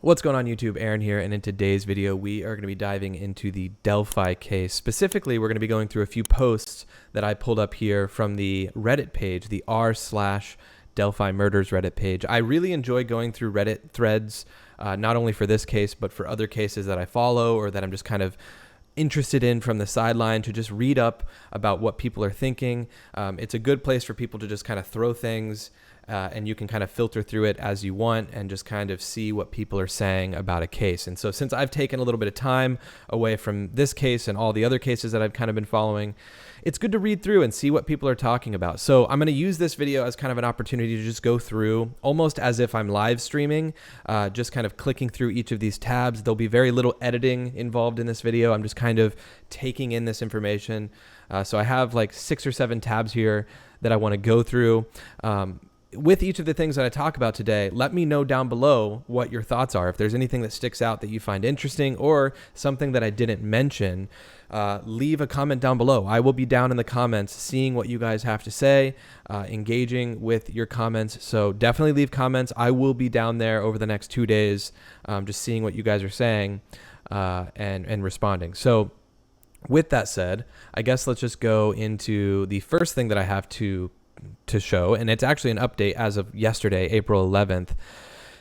What's going on YouTube? Aaron here, and in today's video we are going to be diving into the Delphi case. Specifically, we're going to be going through a few posts that I pulled up here from the Reddit page, the r/Delphi Murders Reddit page. I really enjoy going through Reddit threads, not only for this case, but for other cases that I follow or that I'm just kind of interested in from the sideline, to just read up about what people are thinking. It's a good place for people to just kind of throw things and you can kind of filter through it as you want and just kind of see what people are saying about a case. And so since I've taken a little bit of time away from this case and all the other cases that I've kind of been following, it's good to read through and see what people are talking about. So I'm going to use this video as kind of an opportunity to just go through almost as if I'm live streaming, just kind of clicking through each of these tabs. There'll be very little editing involved in this video. I'm just kind of taking in this information. So I have like 6 or 7 tabs here that I want to go through. With each of the things that I talk about today, let me know down below what your thoughts are. If there's anything that sticks out that you find interesting or something that I didn't mention, leave a comment down below. I will be down in the comments seeing what you guys have to say, engaging with your comments. So definitely leave comments. I will be down there over the next 2 days, just seeing what you guys are saying and responding. So with that said, I guess let's just go into the first thing that I have to show, and it's actually an update as of yesterday, April 11th,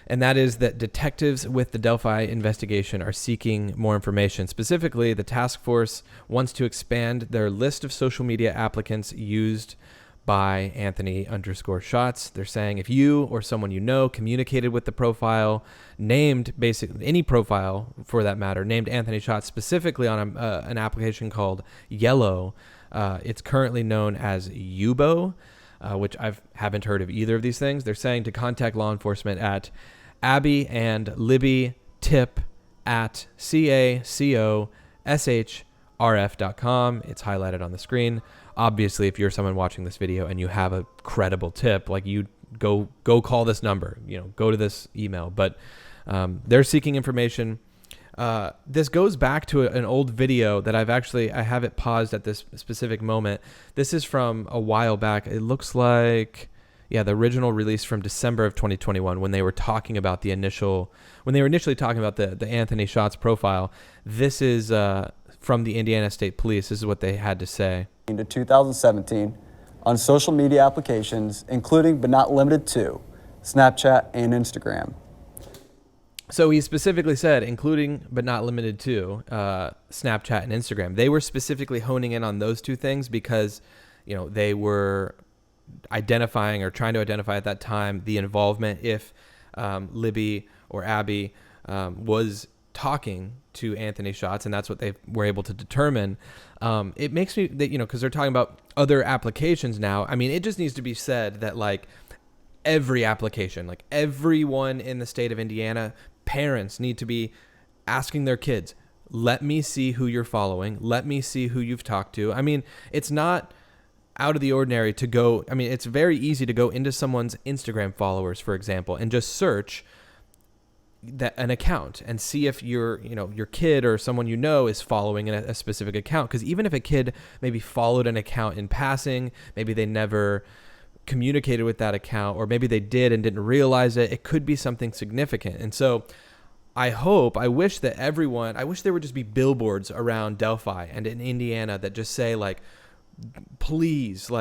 and that is that detectives with the Delphi investigation are seeking more information. Specifically, the task force wants to expand their list of social media applicants used by Anthony_Shots. They're saying if you or someone you know communicated with the profile, named basically any profile for that matter, named Anthony Shots specifically on an application called Yellow, it's currently known as Yubo, which I haven't heard of either of these things. They're saying to contact law enforcement at Abby and Libby tip at CACOSHRF.com. It's highlighted on the screen. Obviously, if you're someone watching this video and you have a credible tip, like you go call this number, go to this email. But they're seeking information. This goes back to an old video that I have it paused at this specific moment. This is from a while back. It looks like, the original release from December of 2021 when they were talking about initially talking about the Anthony Shots profile. This is from the Indiana State Police. This is what they had to say. To 2017 on social media applications, including but not limited to Snapchat and Instagram. So he specifically said, including but not limited to Snapchat and Instagram. They were specifically honing in on those two things because, they were identifying or trying to identify at that time the involvement if Libby or Abby was talking to Anthony Shots, and that's what they were able to determine. It makes me, because they're talking about other applications now. I mean, it just needs to be said that every application, everyone in the state of Indiana, parents need to be asking their kids, let me see who you're following. Let me see who you've talked to. I mean, it's not out of the ordinary to go. I mean, it's very easy to go into someone's Instagram followers, for example, and just search an account and see if your kid or someone is following a specific account. Because even if a kid maybe followed an account in passing, maybe they never communicated with that account, or maybe they did and didn't realize it, it could be something significant. And so I wish there would just be billboards around Delphi and in Indiana that just say please,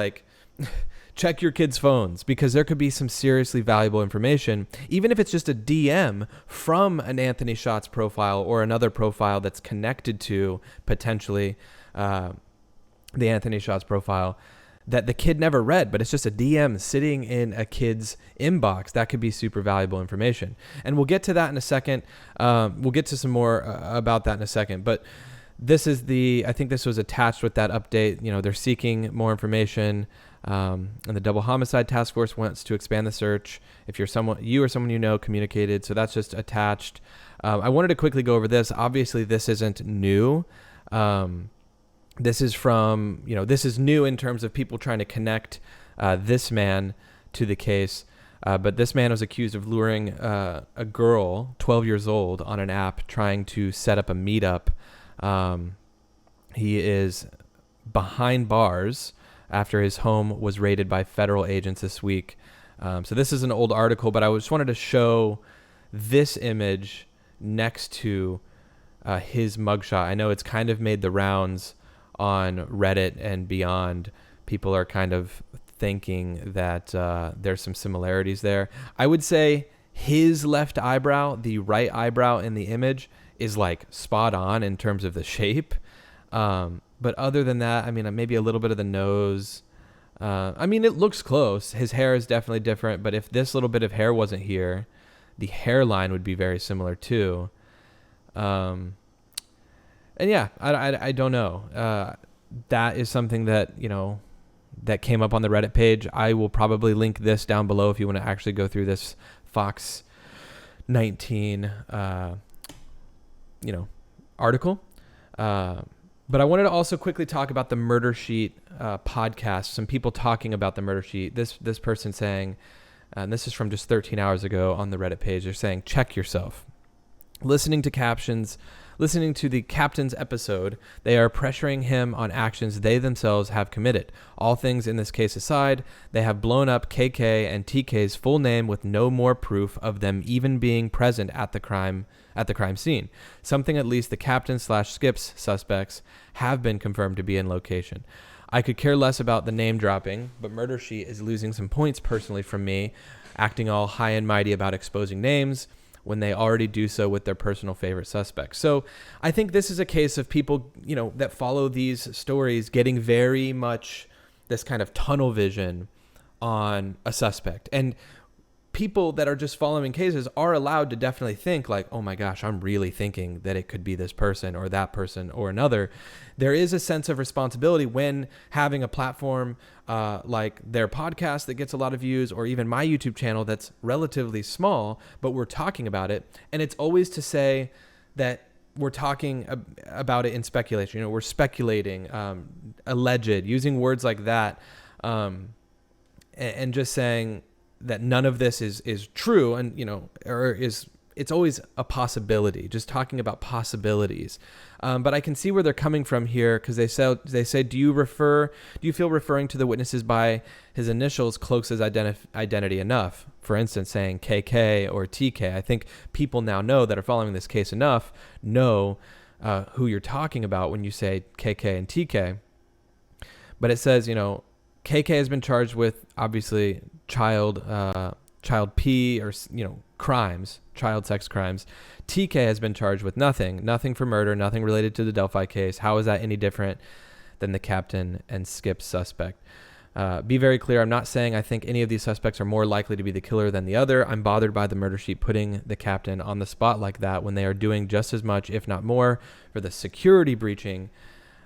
check your kids' phones, because there could be some seriously valuable information, even if it's just a DM from an Anthony Shots profile or another profile that's connected to potentially the Anthony Shots profile that the kid never read, but it's just a DM sitting in a kid's inbox. That could be super valuable information. And we'll get to that in a second. We'll get to some more about that in a second. But this is I think this was attached with that update. They're seeking more information. And the Double Homicide Task Force wants to expand the search if you or someone communicated. So that's just attached. I wanted to quickly go over this. Obviously, this isn't new. This is this is new in terms of people trying to connect this man to the case. But this man was accused of luring a girl, 12 years old, on an app trying to set up a meetup. He is behind bars after his home was raided by federal agents this week. So this is an old article, but I just wanted to show this image next to his mugshot. I know it's kind of made the rounds on Reddit and beyond. People are kind of thinking that there's some similarities there. I would say his left eyebrow, the right eyebrow in the image, is like spot on in terms of the shape. But other than that, I mean, maybe a little bit of the nose. I mean, it looks close. His hair is definitely different, but if this little bit of hair wasn't here, the hairline would be very similar too. And yeah, I don't know. That is something that, that came up on the Reddit page. I will probably link this down below if you want to actually go through this Fox 19, article. But I wanted to also quickly talk about the Murder Sheet podcast. Some people talking about the Murder Sheet. This person saying, and this is from just 13 hours ago on the Reddit page, they're saying, check yourself. Listening to the captain's episode, they are pressuring him on actions they themselves have committed. All things in this case aside, they have blown up KK and TK's full name with no more proof of them even being present at the crime scene. Something at least the captain/Skip's suspects have been confirmed to be in location. I could care less about the name dropping, but Murder Sheet is losing some points personally from me, acting all high and mighty about exposing names when they already do so with their personal favorite suspects. So I think this is a case of people, that follow these stories getting very much this kind of tunnel vision on a suspect. And people that are just following cases are allowed to definitely think like, oh my gosh, I'm really thinking that it could be this person or that person or another. There is a sense of responsibility when having a platform like their podcast that gets a lot of views, or even my YouTube channel that's relatively small, but we're talking about it. And it's always to say that we're talking about it in speculation. We're speculating, alleged, using words like that, and just saying that none of this is true, and it's always a possibility, just talking about possibilities. But I can see where they're coming from here, because they say, do you feel referring to the witnesses by his initials cloaks his identity enough? For instance, saying KK or TK. I think people now that are following this case enough know who you're talking about when you say KK and TK. But it says, KK has been charged with obviously child P or crimes, child sex crimes. TK has been charged with nothing for murder, nothing related to the Delphi case. How is that any different than the captain and Skip suspect? Be very clear. I'm not saying I think any of these suspects are more likely to be the killer than the other. I'm bothered by the Murder Sheet putting the captain on the spot like that when they are doing just as much, if not more, for the security breaching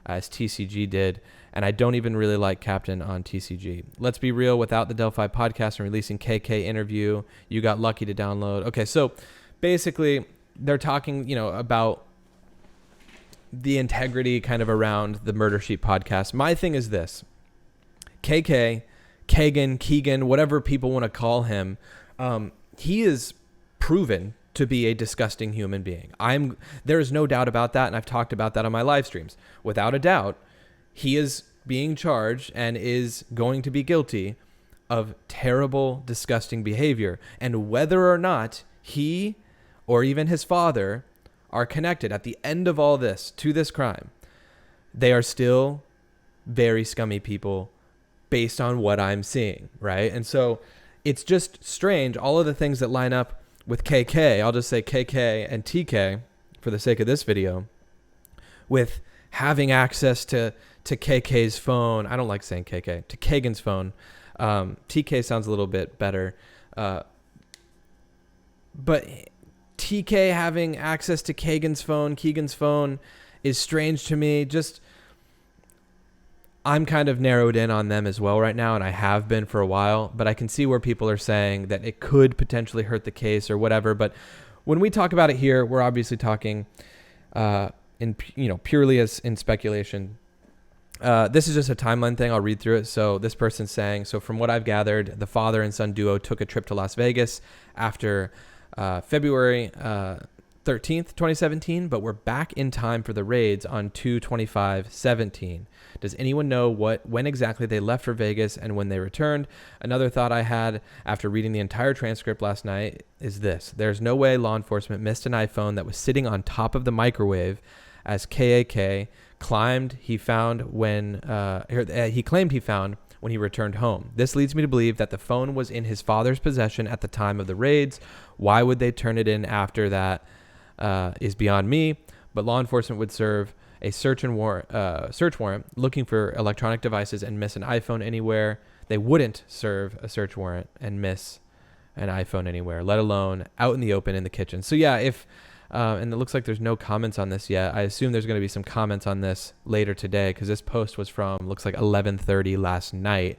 as TCG did. And I don't even really like Captain on TCG. Let's be real, without the Delphi podcast and releasing KK interview, you got lucky to download. Okay, so basically they're talking, about the integrity kind of around the Murder Sheet podcast. My thing is this. KK, Kagan, Keegan, whatever people want to call him, he is proven to be a disgusting human being. There is no doubt about that, and I've talked about that on my live streams. Without a doubt, he is being charged and is going to be guilty of terrible, disgusting behavior. And whether or not he or even his father are connected at the end of all this to this crime, they are still very scummy people based on what I'm seeing, right? And so it's just strange, all of the things that line up with KK, I'll just say KK and TK for the sake of this video, with having access to KK's phone. I don't like saying KK, to Kagans Phone. TK sounds a little bit better. But TK having access to Keegan's phone is strange to me. Just, I'm kind of narrowed in on them as well right now, and I have been for a while, but I can see where people are saying that it could potentially hurt the case or whatever. But when we talk about it here, we're obviously talking purely as in speculation. This is just a timeline thing. I'll read through it. So this person's saying, so from what I've gathered, the father and son duo took a trip to Las Vegas after February 13th, 2017, but we're back in time for the raids on 2/25/17. Does anyone know when exactly they left for Vegas and when they returned? Another thought I had after reading the entire transcript last night is this. There's no way law enforcement missed an iPhone that was sitting on top of the microwave as KAK claimed he found when he returned home. This leads me to believe that the phone was in his father's possession at the time of the raids. Why would they turn it in after that is beyond me, but law enforcement would serve a search warrant looking for electronic devices and miss an iPhone anywhere. They wouldn't serve a search warrant and miss an iPhone anywhere, let alone out in the open in the kitchen. So yeah, and it looks like there's no comments on this yet. I assume there's going to be some comments on this later today because this post was from, looks like 11:30 last night.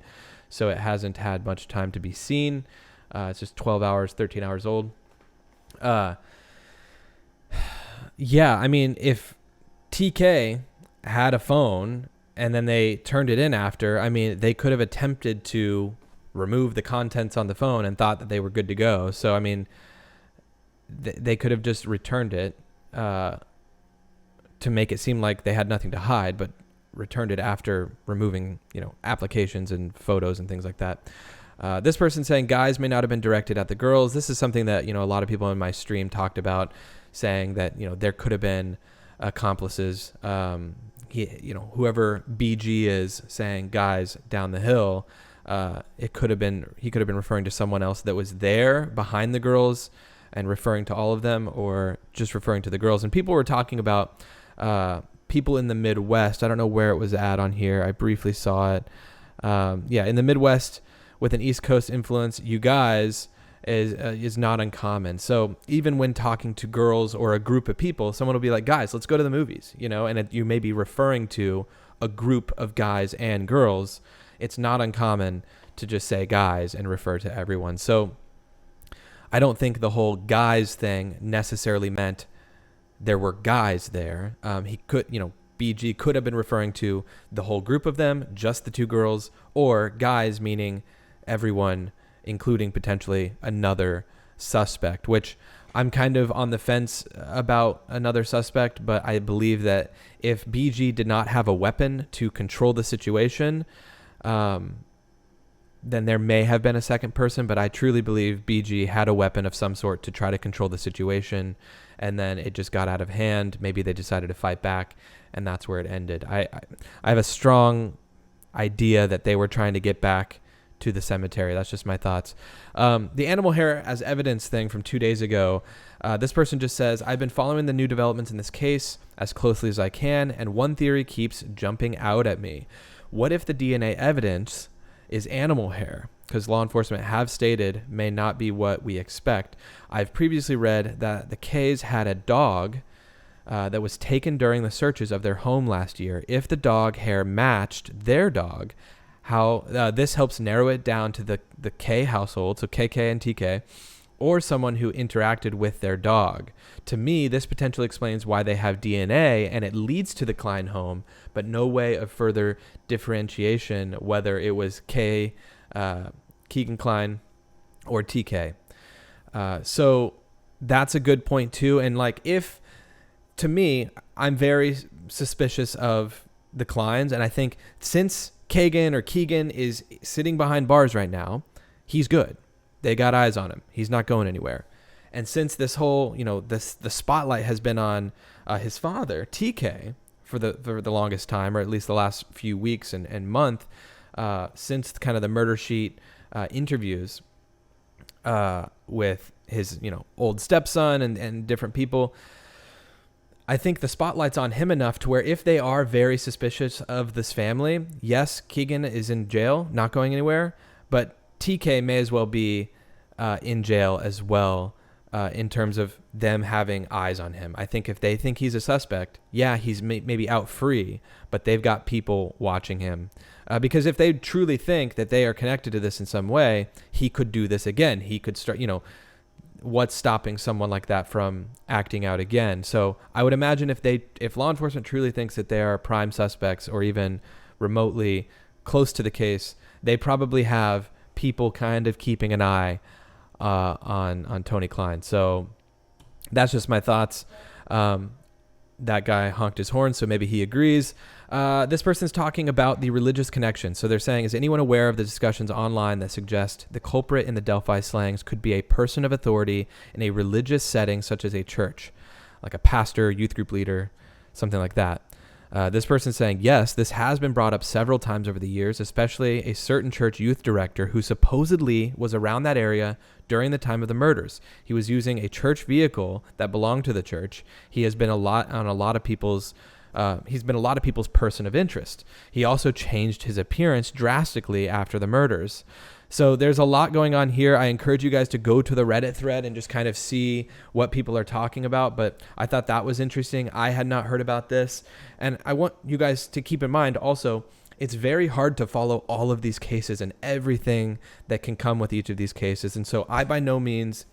So it hasn't had much time to be seen. It's just 12 hours, 13 hours old. Yeah, I mean, if TK had a phone and then they turned it in after, I mean, they could have attempted to remove the contents on the phone and thought that they were good to go. So, I mean, they could have just returned it to make it seem like they had nothing to hide, but returned it after removing, applications and photos and things like that. This person saying guys may not have been directed at the girls. This is something that, a lot of people in my stream talked about, saying that, there could have been accomplices. Whoever BG is saying guys down the hill, he could have been referring to someone else that was there behind the girls and referring to all of them, or just referring to the girls. And people were talking about people in the Midwest. I don't know where it was at on here. I briefly saw it. In the Midwest with an East Coast influence, you guys is not uncommon. So even when talking to girls or a group of people, someone will be like, guys, let's go to the movies, and you may be referring to a group of guys and girls. It's not uncommon to just say guys and refer to everyone. So I don't think the whole guys thing necessarily meant there were guys there. He could, BG could have been referring to the whole group of them, just the two girls, or guys meaning everyone, including potentially another suspect, which I'm kind of on the fence about another suspect, but I believe that if BG did not have a weapon to control the situation, then there may have been a second person, but I truly believe BG had a weapon of some sort to try to control the situation, and then it just got out of hand. Maybe they decided to fight back, and that's where it ended. I have a strong idea that they were trying to get back to the cemetery. That's just my thoughts. The animal hair as evidence thing from 2 days ago, this person just says, I've been following the new developments in this case as closely as I can, and one theory keeps jumping out at me. What if the DNA evidence is animal hair? Because law enforcement have stated may not be what we expect. I've previously read that the K's had a dog that was taken during the searches of their home last year. If the dog hair matched their dog, how this helps narrow it down to the K household, so KK and TK, or someone who interacted with their dog. To me, this potentially explains why they have DNA and it leads to the Klein home, but no way of further differentiation whether it was Keegan Klein or TK. So that's a good point too. And to me, I'm very suspicious of the Kleins, and I think since Kagan or Keegan is sitting behind bars right now, he's good. They got eyes on him. He's not going anywhere. And since this whole, the spotlight has been on his father, TK, for the longest time, or at least the last few weeks and month, since kind of the murder sheet interviews with his, old stepson and different people, I think the spotlight's on him enough to where if they are very suspicious of this family, yes, Keegan is in jail, not going anywhere, but TK may as well be in jail as well in terms of them having eyes on him. I think if they think he's a suspect, yeah, he's maybe out free, but they've got people watching him. Because if they truly think that they are connected to this in some way, he could do this again. He could start, what's stopping someone like that from acting out again? So I would imagine if law enforcement truly thinks that they are prime suspects or even remotely close to the case, they probably have people kind of keeping an eye on Tony Klein. So That's just my thoughts. That guy honked his horn, so maybe he agrees. This person's talking about the religious connection. So they're saying, is anyone aware of the discussions online that suggest the culprit in the Delphi slangs could be a person of authority in a religious setting, such as a church, like a pastor, youth group leader, something like that? This person's saying, yes, this has been brought up several times over the years, especially a certain church youth director who supposedly was around that area during the time of the murders. He was using a church vehicle that belonged to the church. He has been a lot of people's person of interest. He also changed his appearance drastically after the murders. So there's a lot going on here. I encourage you guys to go to the Reddit thread and just kind of see what people are talking about. But I thought that was interesting. I had not heard about this. And I want you guys to keep in mind also, it's very hard to follow all of these cases and everything that can come with each of these cases. And so I by no means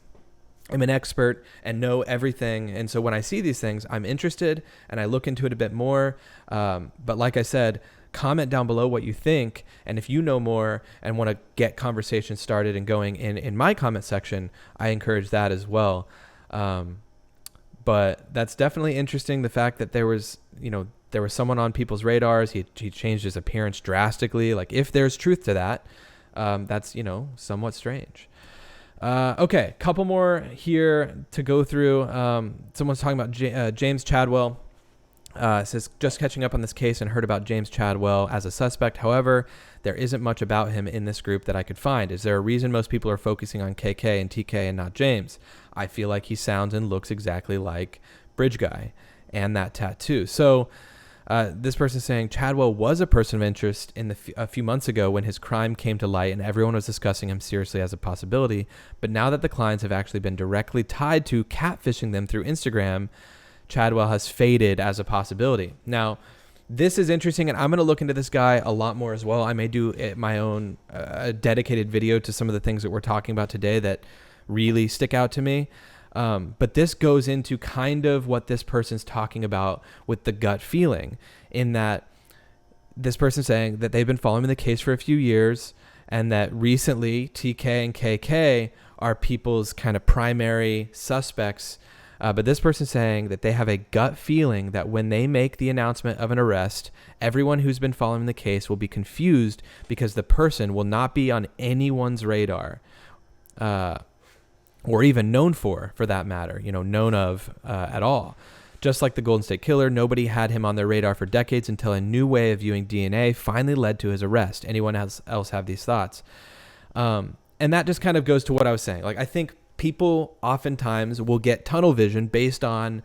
am an expert and know everything. And so when I see these things, I'm interested and I look into it a bit more. But like I said, comment down below what you think. And if you know more and want to get conversations started and going in my comment section, I encourage that as well. But that's definitely interesting. The fact that there was someone on people's radars. He changed his appearance drastically. Like if there's truth to that, that's, somewhat strange. Okay. Couple more here to go through. Someone's talking about James Chadwell. Says, just catching up on this case and heard about James Chadwell as a suspect. However, there isn't much about him in this group that I could find. Is there a reason most people are focusing on KK and TK and not James? I feel like he sounds and looks exactly like Bridge Guy and that tattoo. So this person is saying Chadwell was a person of interest a few months ago when his crime came to light and everyone was discussing him seriously as a possibility. But now that the clients have actually been directly tied to catfishing them through Instagram, Chadwell has faded as a possibility. Now, this is interesting, and I'm going to look into this guy a lot more as well. I may do my own dedicated video to some of the things that we're talking about today that really stick out to me. But this goes into kind of what this person's talking about with the gut feeling, in that this person's saying that they've been following the case for a few years and that recently TK and KK are people's kind of primary suspects. But this person's saying that they have a gut feeling that when they make the announcement of an arrest, everyone who's been following the case will be confused because the person will not be on anyone's radar, or even known for that matter, known of at all. Just like the Golden State Killer, nobody had him on their radar for decades until a new way of viewing DNA finally led to his arrest. Anyone else have these thoughts? And that just kind of goes to what I was saying. Like, I think people oftentimes will get tunnel vision based on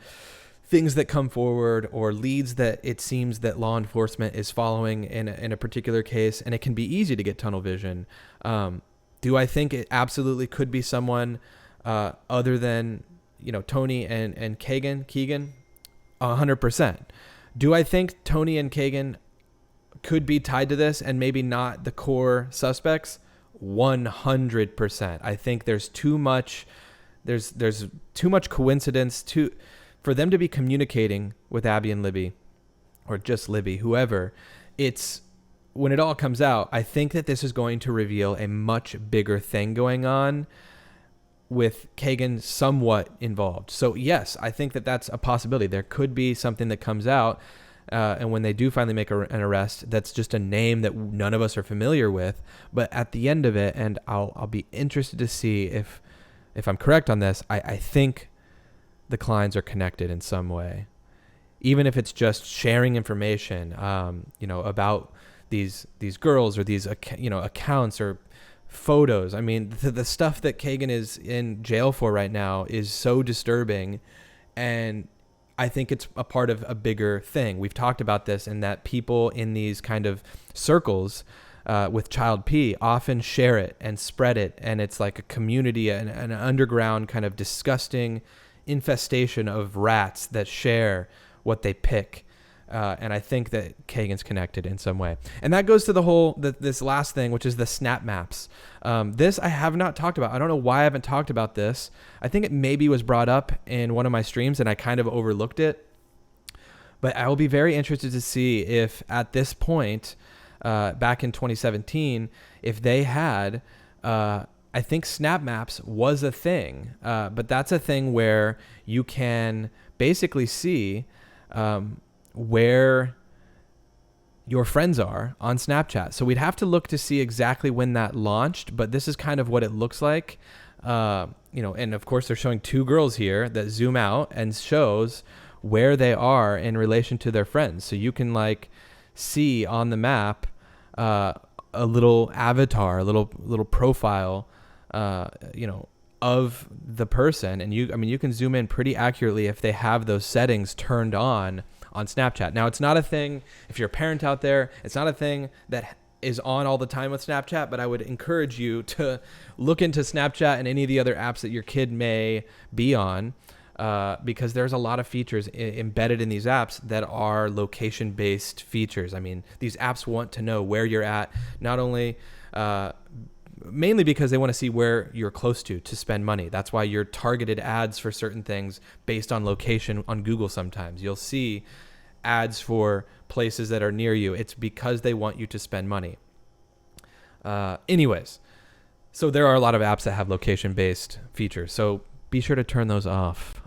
things that come forward or leads that it seems that law enforcement is following in a particular case, and it can be easy to get tunnel vision. Do I think it absolutely could be someone other than Tony and Keegan? 100%. Do I think Tony and Kagan could be tied to this and maybe not the core suspects? 100%. I think there's too much coincidence for them to be communicating with Abby and Libby, or just Libby, whoever. It's when it all comes out, I think that this is going to reveal a much bigger thing going on with Kagan somewhat involved. So yes, I think that that's a possibility. There could be something that comes out. And when they do finally make an arrest, that's just a name that none of us are familiar with. But at the end of it, and I'll be interested to see if I'm correct on this, I think the Kleins are connected in some way, even if it's just sharing information, about these girls or these accounts or photos. I mean, the stuff that Kagan is in jail for right now is so disturbing, and I think it's a part of a bigger thing. We've talked about this, and that people in these kind of circles with Child P often share it and spread it, and it's like a community, an underground kind of disgusting infestation of rats that share what they pick. And I think that Kagan's connected in some way. And that goes to this last thing, which is the snap maps. This I have not talked about. I don't know why I haven't talked about this. I think it maybe was brought up in one of my streams and I kind of overlooked it. But I will be very interested to see if at this point, back in 2017, if they had I think Snap Maps was a thing, but that's a thing where you can basically see where your friends are on Snapchat. So we'd have to look to see exactly when that launched, but this is kind of what it looks like. And of course they're showing two girls here that zoom out and shows where they are in relation to their friends. So you can like see on the map a little avatar, a little profile, of the person. And you can zoom in pretty accurately if they have those settings turned on Snapchat. Now, it's not a thing, if you're a parent out there, it's not a thing that is on all the time with Snapchat, but I would encourage you to look into Snapchat and any of the other apps that your kid may be on, because there's a lot of features embedded in these apps that are location-based features. I mean, these apps want to know where you're at, not only mainly because they want to see where you're close to spend money. That's why you're targeted ads for certain things based on location on Google. Sometimes you'll see ads for places that are near you. It's because they want you to spend money. Anyways, so there are a lot of apps that have location-based features. So be sure to turn those off,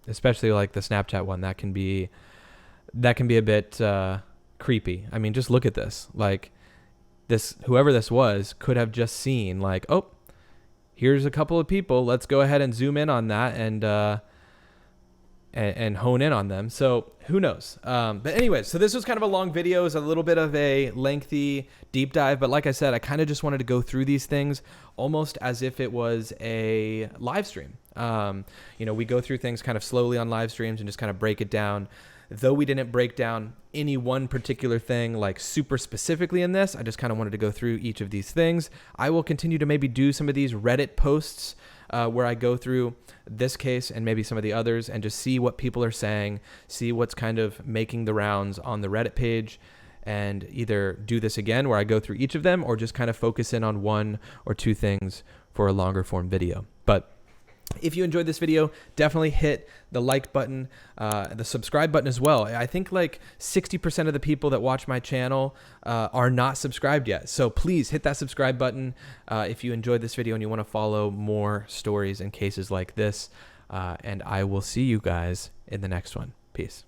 especially like the Snapchat one. That can be a bit creepy. I mean, just look at this. Like, whoever this was could have just seen like, oh, here's a couple of people. Let's go ahead and zoom in on that and hone in on them. So who knows? But anyways, so this was kind of a long video. It's a little bit of a lengthy deep dive. But like I said, I kind of just wanted to go through these things almost as if it was a live stream. We go through things kind of slowly on live streams and just kind of break it down. Though we didn't break down any one particular thing like super specifically in this, I just kind of wanted to go through each of these things. I will continue to maybe do some of these Reddit posts where I go through this case and maybe some of the others and just see what people are saying, see what's kind of making the rounds on the Reddit page, and either do this again where I go through each of them or just kind of focus in on one or two things for a longer form video. But if you enjoyed this video, definitely hit the like button, the subscribe button as well. I think like 60% of the people that watch my channel are not subscribed yet. So please hit that subscribe button if you enjoyed this video and you want to follow more stories and cases like this. And I will see you guys in the next one. Peace.